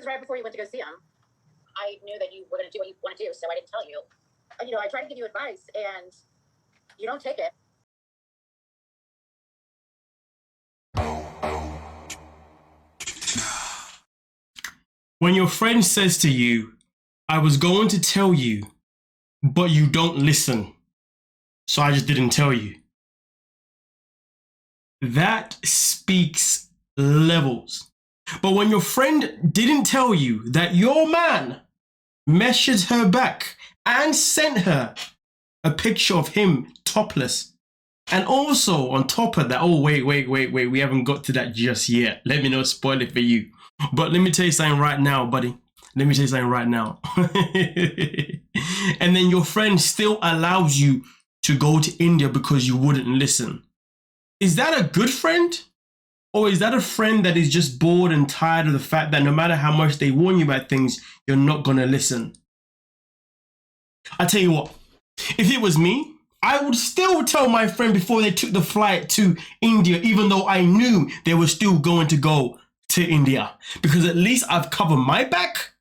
right before you went to go see him. I knew that you were going to do what you want to do, so I didn't tell you. You know, I tried to give you advice, and you don't take it. When your friend says to you, I was going to tell you, but you don't listen, so I just didn't tell you. That speaks levels. But when your friend didn't tell you that your man messaged her back and sent her a picture of him topless, and also on top of that, oh, wait, we haven't got to that just yet. Let me not spoil it for you. But let me tell you something right now, buddy. Let me tell you something right now. And then your friend still allows you to go to India because you wouldn't listen. Is that a good friend? Or is that a friend that is just bored and tired of the fact that no matter how much they warn you about things, you're not going to listen? I tell you what, if it was me, I would still tell my friend before they took the flight to India, even though I knew they were still going to go to India, because at least I've covered my back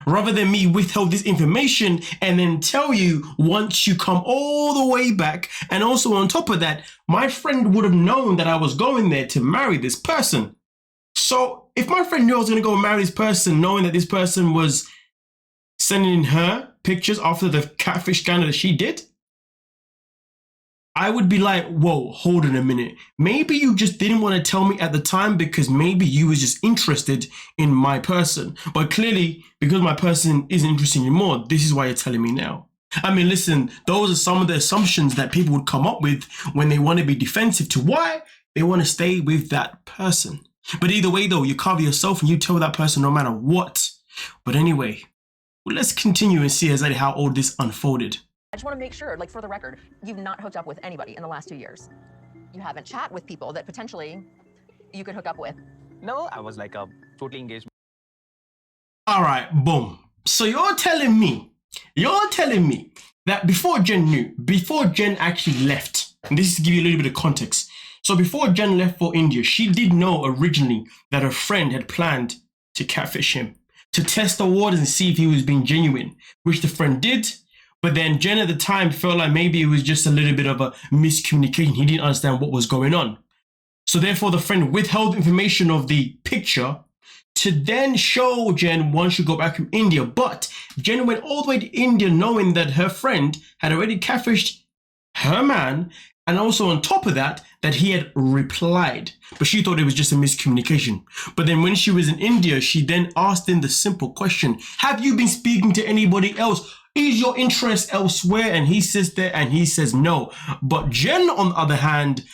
rather than me withhold this information and then tell you once you come all the way back. And also on top of that, my friend would have known that I was going there to marry this person. So if my friend knew I was going to go marry this person, knowing that this person was sending her pictures after the catfish scandal that she did, I would be like, whoa, hold on a minute. Maybe you just didn't want to tell me at the time because maybe you was just interested in my person. But clearly, because my person isn't interested in you more, this is why you're telling me now. I mean, listen, those are some of the assumptions that people would come up with when they want to be defensive to why they want to stay with that person. But either way, though, you cover yourself and you tell that person no matter what. But anyway, well, let's continue and see exactly how all this unfolded. I just want to make sure, like, for the record, you've not hooked up with anybody in the last 2 years. You haven't chat with people that potentially you could hook up with. No, I was like totally engaged. All right, boom. So you're telling me that before Jen actually left, and this is to give you a little bit of context. So before Jen left for India, she did know originally that her friend had planned to catfish him, to test the waters and see if he was being genuine, which the friend did. But then Jen at the time felt like maybe it was just a little bit of a miscommunication. He didn't understand what was going on. So therefore, the friend withheld information of the picture to then show Jen once she got back from India. But Jen went all the way to India knowing that her friend had already catfished her man. And also on top of that, that he had replied. But she thought it was just a miscommunication. But then when she was in India, she then asked him the simple question, have you been speaking to anybody else? Is your interest elsewhere? And he sits there and he says no. But Jen, on the other hand,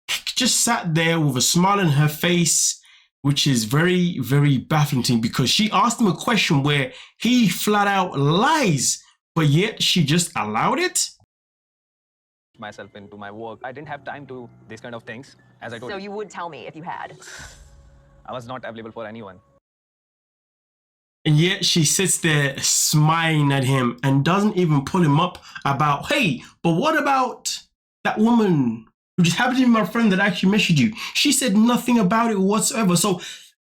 just sat there with a smile on her face, which is very, very baffling to me because she asked him a question where he flat out lies, but yet she just allowed it. Myself into my work. I didn't have time to these kind of things, as I told So you. you would tell me if you had. I was not available for anyone. And yet she sits there smiling at him and doesn't even pull him up about, hey, but what about that woman who just happened to be my friend that actually messaged you? She said nothing about it whatsoever. So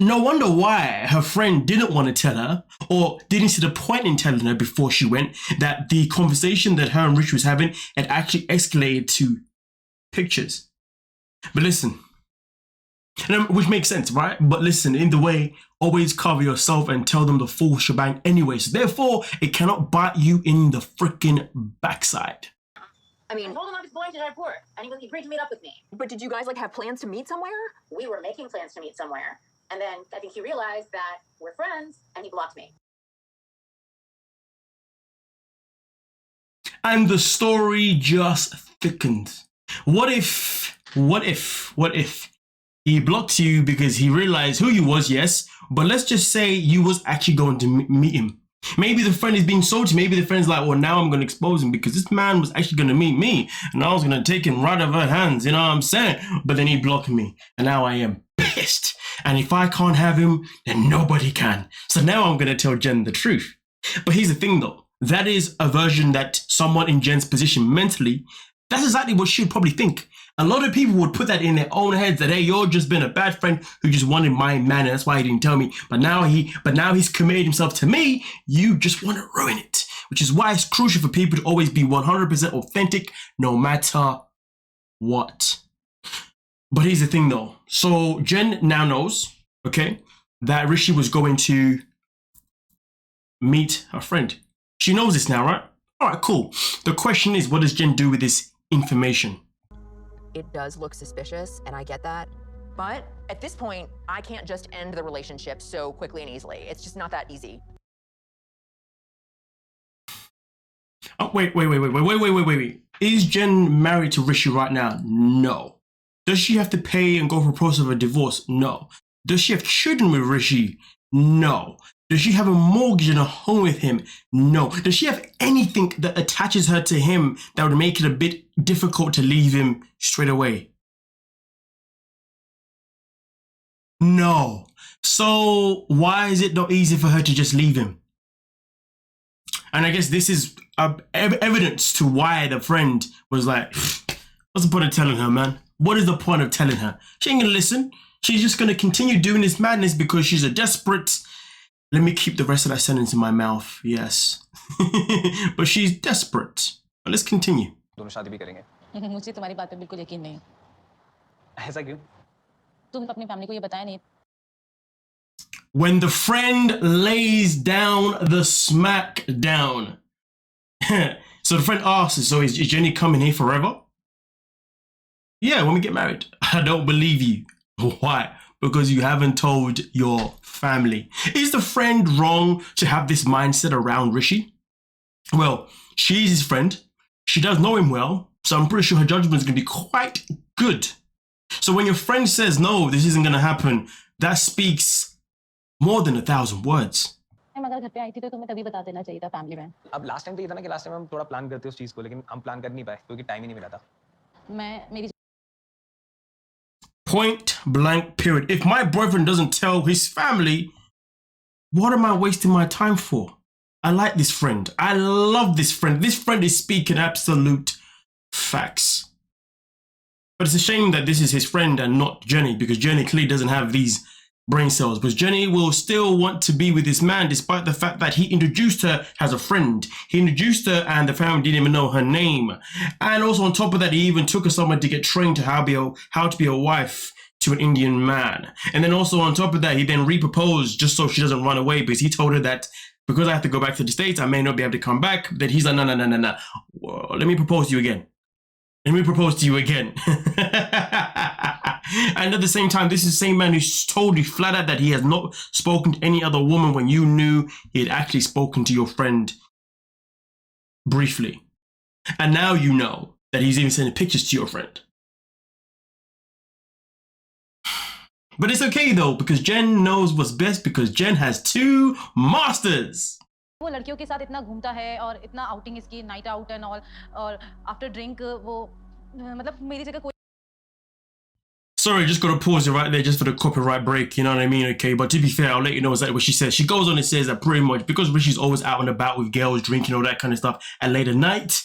no wonder why her friend didn't want to tell her or didn't see the point in telling her before she went that the conversation that her and Rishi was having had actually escalated to pictures. But listen, which makes sense, right? But listen, in the way, always cover yourself and tell them the full shebang anyway. So therefore, it cannot bite you in the freaking backside. I mean, I told him I was going to Jaipur, and he agreed to meet up with me. but did you guys, like, have plans to meet somewhere? We were making plans to meet somewhere, and then I think he realized that we're friends, and he blocked me. And the story just thickened. What if he blocked you because he realized who you was, yes, but let's just say you was actually going to meet him. Maybe the friend is being salty. Maybe the friend's like, well, now I'm going to expose him because this man was actually going to meet me and I was going to take him right out of her hands, you know what I'm saying? But then he blocked me and now I am pissed. And if I can't have him, then nobody can. So now I'm going to tell Jen the truth. But here's the thing though. That is a version that someone in Jen's position mentally, that's exactly what she would probably think. A lot of people would put that in their own heads that, hey, you're just been a bad friend who just wanted my man, and that's why he didn't tell me. But now he's committed himself to me. You just want to ruin it, which is why it's crucial for people to always be 100% authentic, no matter what. But here's the thing, though. So Jen now knows, okay, that Rishi was going to meet her friend. She knows this now, right? All right, cool. The question is, what does Jen do with this information? It does look suspicious, and I get that. But at this point, I can't just end the relationship so quickly and easily. It's just not that easy. Oh, wait. Is Jen married to Rishi right now? No. Does she have to pay and go through a process of a divorce? No. Does she have children with Rishi? No. Does she have a mortgage and a home with him? No. Does she have anything that attaches her to him that would make it a bit difficult to leave him straight away? No. So why is it not easy for her to just leave him? And I guess this is evidence to why the friend was like, what's the point of telling her, man? What is the point of telling her? She ain't gonna listen. She's just gonna continue doing this madness because she's a desperate... Let me keep the rest of that sentence in my mouth. Yes. But she's desperate. But let's continue. दोनों शादी भी करेंगे. मुझे तुम्हारी बात पे बिल्कुल यकीन नहीं. ऐसा क्यों? तुम अपनी फैमिली को ये बताया नहीं. When the friend lays down the smack down. So the friend asks, so is Jenny coming here forever? Yeah, when we get married. I don't believe you. Why? Because you haven't told your family. Is the friend wrong to have this mindset around Rishi? Well, she's his friend. She does know him well, so I'm pretty sure her judgment is going to be quite good. So when your friend says, no, this isn't going to happen, that speaks more than 1,000 words. अगर घर पे आई थी तो तुम्हें तभी बता देना चाहिए था फैमिली में. अब लास्ट टाइम तो ये था ना कि लास्ट टाइम हम थोड़ा प्लान करते उस चीज को, लेकिन हम प्लान कर नहीं पाए क्योंकि टाइम ही नहीं मिला था. मेरी Point blank period. If my boyfriend doesn't tell his family, what am I wasting my time for? I like this friend. I love this friend. This friend is speaking absolute facts. But it's a shame that this is his friend and not Jenny, because Jenny clearly doesn't have these brain cells. But Jenny will still want to be with this man despite the fact that he introduced her as a friend. He introduced her and the family didn't even know her name. And also on top of that, he even took her somewhere to get trained to how to be a wife to an Indian man. And then also on top of that, he then re-proposed just so she doesn't run away, because he told her that because I have to go back to the States, I may not be able to come back. That he's like, no. Well, let me propose to you again. Let me propose to you again. And at the same time, this is the same man who's told you flat out that he has not spoken to any other woman when you knew he had actually spoken to your friend briefly. And now you know that he's even sending pictures to your friend. But it's okay though, because Jen knows what's best, because Jen has 2 masters. वो लड़कियों के साथ इतना घूमता है और इतना outing इसकी नाइट आउट एंड ऑल, और आफ्टर ड्रिंक वो मतलब मेरी जगह कोई. Sorry, just got to pause it right there just for the copyright break, you know what I mean? Okay, but to be fair, I'll let you know exactly what she says. She goes on and says that pretty much because Rishi's always out and about with girls, drinking, all that kind of stuff at late at night,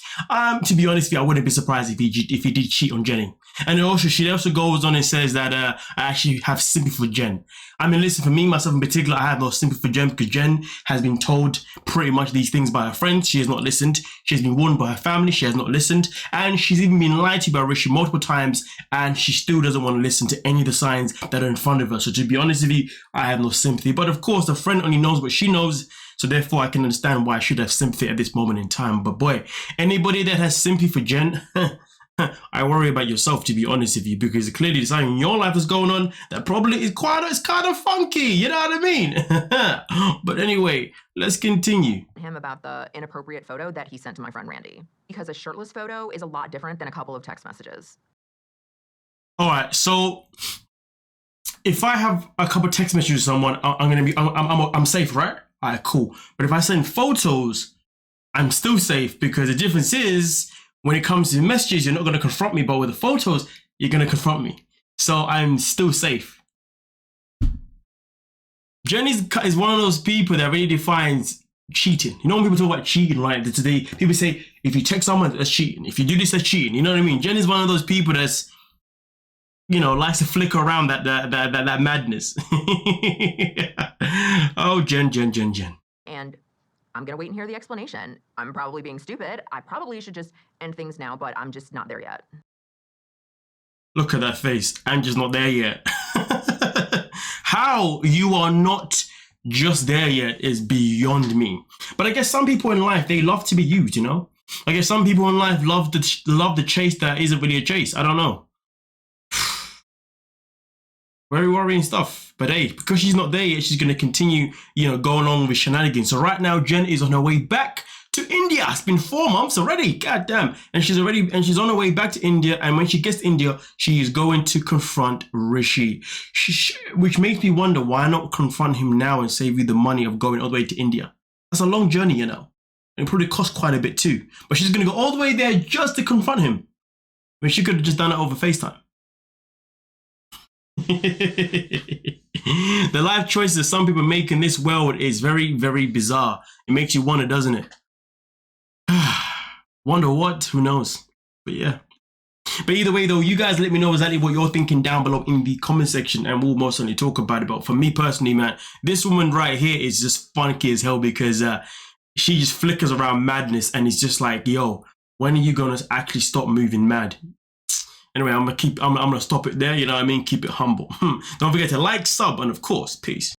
to be honest with you, I wouldn't be surprised if he did cheat on Jenny. And also, she also goes on and says that I actually have sympathy for Jen. I mean, listen, for me, myself in particular, I have no sympathy for Jen because Jen has been told pretty much these things by her friends. She has not listened. She has been warned by her family. She has not listened. And she's even been lied to by Rishi multiple times, and she still doesn't want to listen to any of the signs that are in front of her. So to be honest with you, I have no sympathy. But of course, the friend only knows what she knows. So therefore, I can understand why I should have sympathy at this moment in time. But boy, anybody that has sympathy for Jen, I worry about yourself, to be honest with you, because clearly there's something in your life that's going on that probably is kind of funky, you know what I mean? But anyway, let's continue. Him about the inappropriate photo that he sent to my friend Randy, because a shirtless photo is a lot different than a couple of text messages. All right, so if I have a couple text messages to someone, I'm safe, right? All right, cool. But if I send photos, I'm still safe, because the difference is, when it comes to messages, you're not going to confront me, but with the photos, you're going to confront me. So I'm still safe. Jenny is one of those people that really defines cheating. You know when people talk about cheating, right? Today, people say, if you text someone, that's cheating. If you do this, that's cheating. You know what I mean? Jen is one of those people that's you know, likes to flicker around that madness. Oh, Jen. And I'm gonna wait and hear the explanation. I'm probably being stupid. I probably should just end things now, but I'm just not there yet. Look at that face. I'm just not there yet. How you are not just there yet is beyond me. But I guess some people in life, they love to be used, you know? I guess some people in life love the chase that isn't really a chase. I don't know. Very worrying stuff. But hey, because she's not there yet, she's going to continue, you know, going on with shenanigans. So right now, Jen is on her way back to India. It's been 4 months already. God damn. And she's on her way back to India. And when she gets to India, she is going to confront Rishi. Which makes me wonder, why not confront him now and save you the money of going all the way to India? That's a long journey, you know. And it probably costs quite a bit too. But she's going to go all the way there just to confront him. I mean, she could have just done it over FaceTime. The life choices some people make in this world is very, very bizarre. It makes you wonder, doesn't it? Wonder what? Who knows? But yeah. But either way, though, you guys let me know exactly what you're thinking down below in the comment section, and we'll most certainly talk about it. But for me personally, man, this woman right here is just funky as hell because she just flickers around madness, and it's just like, yo, when are you gonna actually stop moving mad? Anyway, I'm gonna stop it there, you know what I mean? Keep it humble. Don't forget to like, sub, and of course, peace.